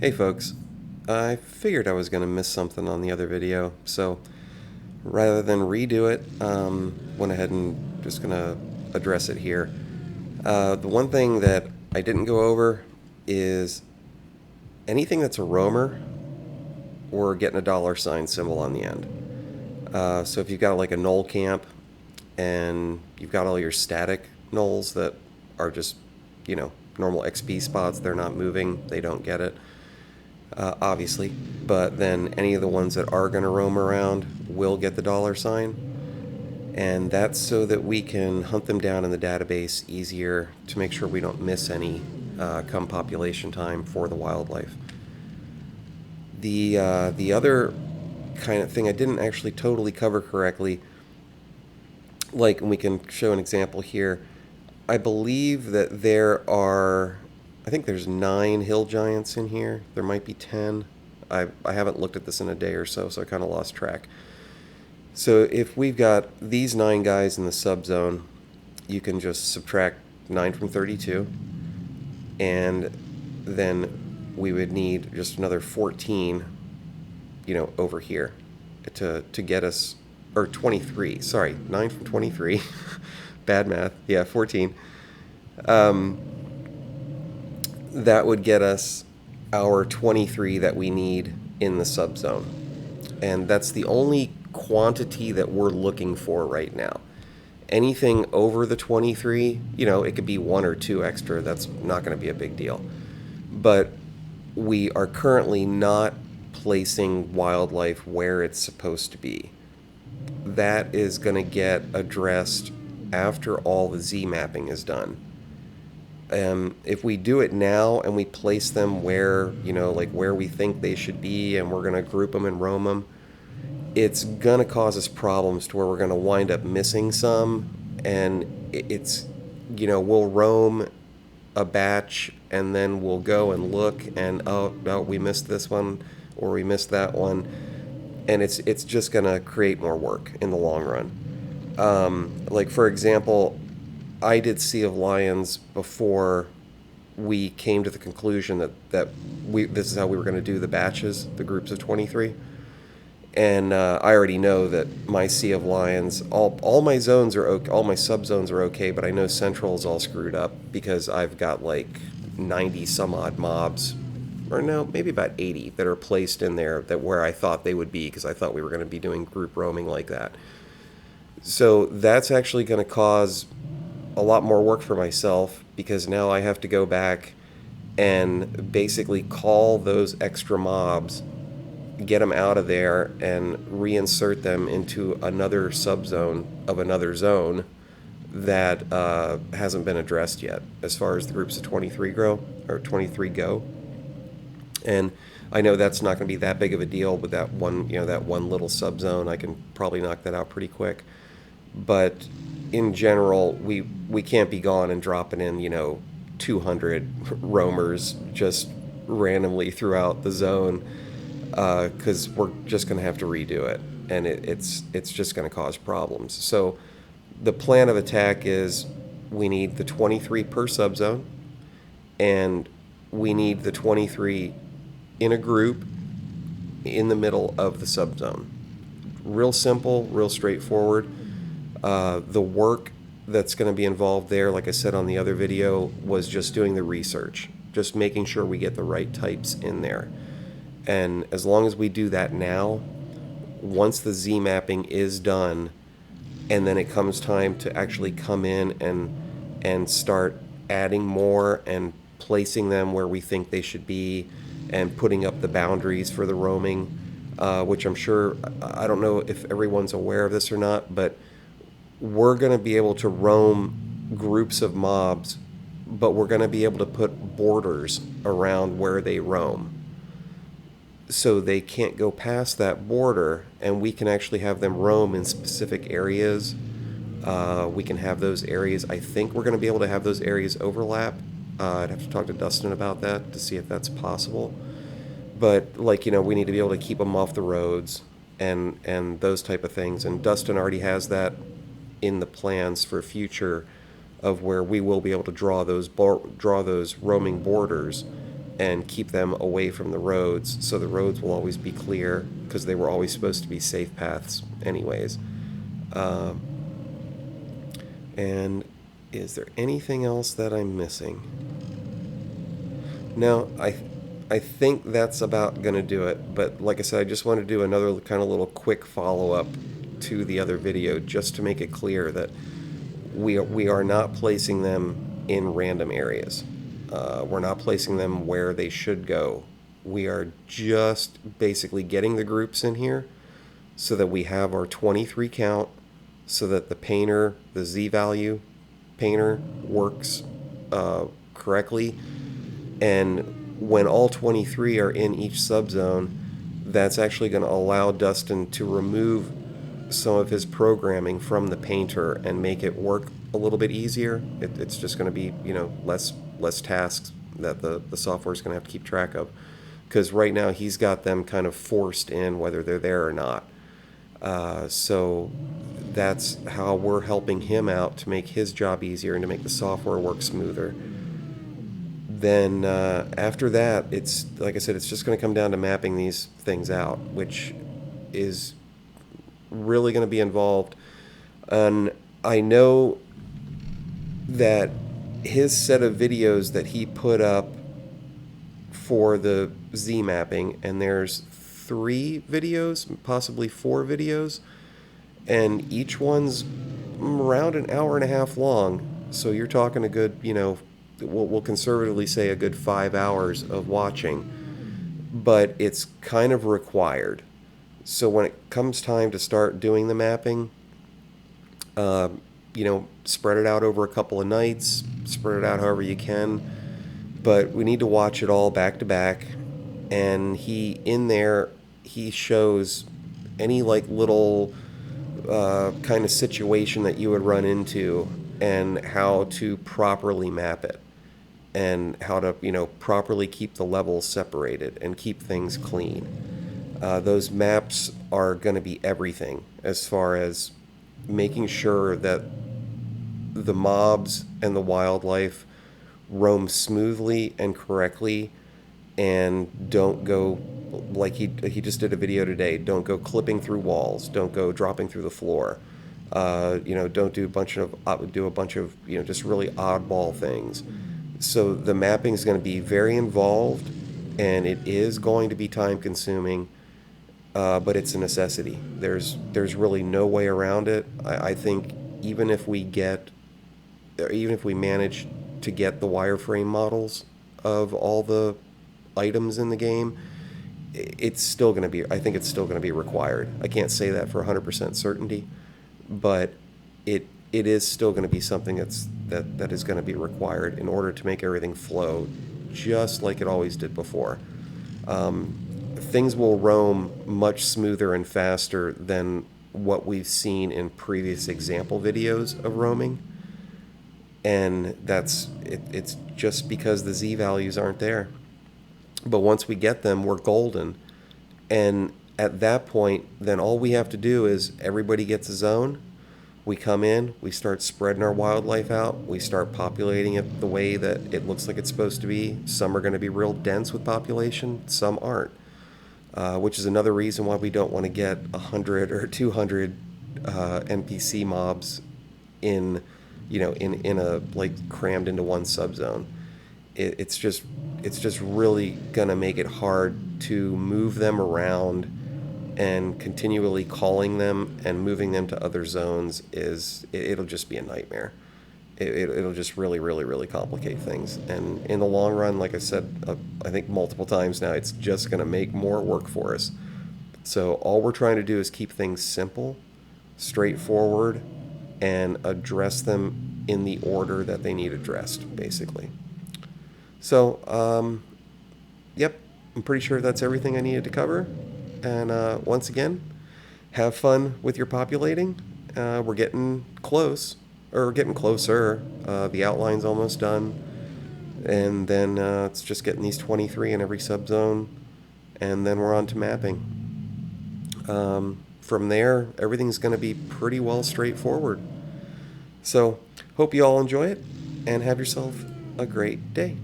Hey folks, I figured I was going to miss something on the other video, so rather than redo it, went ahead and just going to address it here. The one thing that I didn't go over is anything that's a roamer or getting a dollar sign symbol on the end. So if you've got like a null camp and you've got all your static nulls that are just, normal XP spots, they're not moving, they don't get it. Obviously, but then any of the ones that are going to roam around will get the dollar sign, and that's so that we can hunt them down in the database easier to make sure we don't miss any come population time for the wildlife. The other kind of thing I didn't actually totally cover correctly, like, and we can show an example here. I believe that I think there's 9 hill giants in here. There might be 10. I haven't looked at this in a day or so I kind of lost track. So if we've got these 9 guys in the subzone, you can just subtract 9 from 32, and then we would need just another 14, over here to get us, or 23. Sorry, 9 from 23. Bad math. Yeah, 14. That would get us our 23 that we need in the subzone. And that's the only quantity that we're looking for right now. Anything over the 23, it could be 1 or 2 extra. That's not going to be a big deal. But we are currently not placing wildlife where it's supposed to be. That is going to get addressed after all the Z mapping is done. If we do it now and we place them where, like where we think they should be, and we're going to group them and roam them, it's going to cause us problems to where we're going to wind up missing some, and it's, we'll roam a batch and then we'll go and look and, oh, no, we missed this one or we missed that one, and it's just going to create more work in the long run. Like, for example, I did Sea of Lions before we came to the conclusion that this is how we were going to do the batches, the groups of 23. And I already know that my Sea of Lions, all my zones are okay, all my subzones are okay, but I know Central is all screwed up because I've got like 90 some odd mobs, or no, maybe about 80 that are placed in there that where I thought they would be, because I thought we were going to be doing group roaming like that. So that's actually going to cause a lot more work for myself, because now I have to go back and basically call those extra mobs, get them out of there, and reinsert them into another subzone of another zone that hasn't been addressed yet as far as the groups of 23 go. And I know that's not going to be that big of a deal with that one little subzone. I can probably knock that out pretty quick. But in general, we can't be gone and dropping in 200 roamers just randomly throughout the zone, because we're just going to have to redo it, and it's just going to cause problems. So the plan of attack is we need the 23 per subzone, and we need the 23 in a group in the middle of the subzone. Real simple, real straightforward. The work that's going to be involved there, like I said on the other video, was just doing the research, just making sure we get the right types in there. And as long as we do that now, once the Z mapping is done, and then it comes time to actually come in and start adding more and placing them where we think they should be, and putting up the boundaries for the roaming, which I'm sure, I don't know if everyone's aware of this or not, but we're going to be able to roam groups of mobs, but we're going to be able to put borders around where they roam, so they can't go past that border, and we can actually have them roam in specific areas. We can have those areas, I think we're going to be able to have those areas overlap. I'd have to talk to Dustin about that to see if that's possible. But, we need to be able to keep them off the roads and those type of things. And Dustin already has that in the plans for future, of where we will be able to draw those roaming borders and keep them away from the roads, so the roads will always be clear, because they were always supposed to be safe paths anyways. Um, and is there anything else that I'm missing? No, I think that's about going to do it. But like I said, I just want to do another kind of little quick follow-up to the other video, just to make it clear that we are not placing them in random areas. We're not placing them where they should go. We are just basically getting the groups in here so that we have our 23 count, so that the painter, the Z value painter, works correctly. And when all 23 are in each subzone, that's actually going to allow Dustin to remove some of his programming from the painter and make it work a little bit easier. It's just going to be, less tasks that the software is going to have to keep track of. Because right now he's got them kind of forced in whether they're there or not. So that's how we're helping him out to make his job easier and to make the software work smoother. Then after that, it's like I said, it's just going to come down to mapping these things out, which is really going to be involved. And I know that his set of videos that he put up for the Z mapping, and there's 3 videos, possibly 4 videos, and each one's around an hour and a half long. So you're talking a good, we'll conservatively say a good 5 hours of watching, but it's kind of required. So when it comes time to start doing the mapping, spread it out over a couple of nights, spread it out however you can, but we need to watch it all back to back. And he shows any little kind of situation that you would run into, and how to properly map it, and how to properly keep the levels separated and keep things clean. Those maps are going to be everything as far as making sure that the mobs and the wildlife roam smoothly and correctly, and don't go like he just did a video today. Don't go clipping through walls. Don't go dropping through the floor. Don't do a bunch of just really oddball things. So the mapping is going to be very involved, and it is going to be time consuming, but it's a necessity. There's really no way around it. I think even if we manage to get the wireframe models of all the items in the game, it's still going to be, I think it's still going to be required. I can't say that for 100% certainty, but it is still going to be something that is going to be required in order to make everything flow just like it always did before. Things will roam much smoother and faster than what we've seen in previous example videos of roaming, and it's just because the Z values aren't there. But once we get them, we're golden. And at that point, then all we have to do is everybody gets a zone. We come in, we start spreading our wildlife out. We start populating it the way that it looks like it's supposed to be. Some are going to be real dense with population, some aren't. Which is another reason why we don't want to get 100 or 200 NPC mobs in a crammed into one subzone. It's just really gonna make it hard to move them around, and continually calling them and moving them to other zones it'll just be a nightmare. It'll just really, really, really complicate things. And in the long run, like I said, I think multiple times now, it's just gonna make more work for us. So all we're trying to do is keep things simple, straightforward, and address them in the order that they need addressed, basically. So, yep, I'm pretty sure that's everything I needed to cover. And once again, have fun with your populating. We're getting close, or getting closer. The outline's almost done. And then it's just getting these 23 in every subzone. And then we're on to mapping. From there, everything's going to be pretty well straightforward. So, hope you all enjoy it, and have yourself a great day.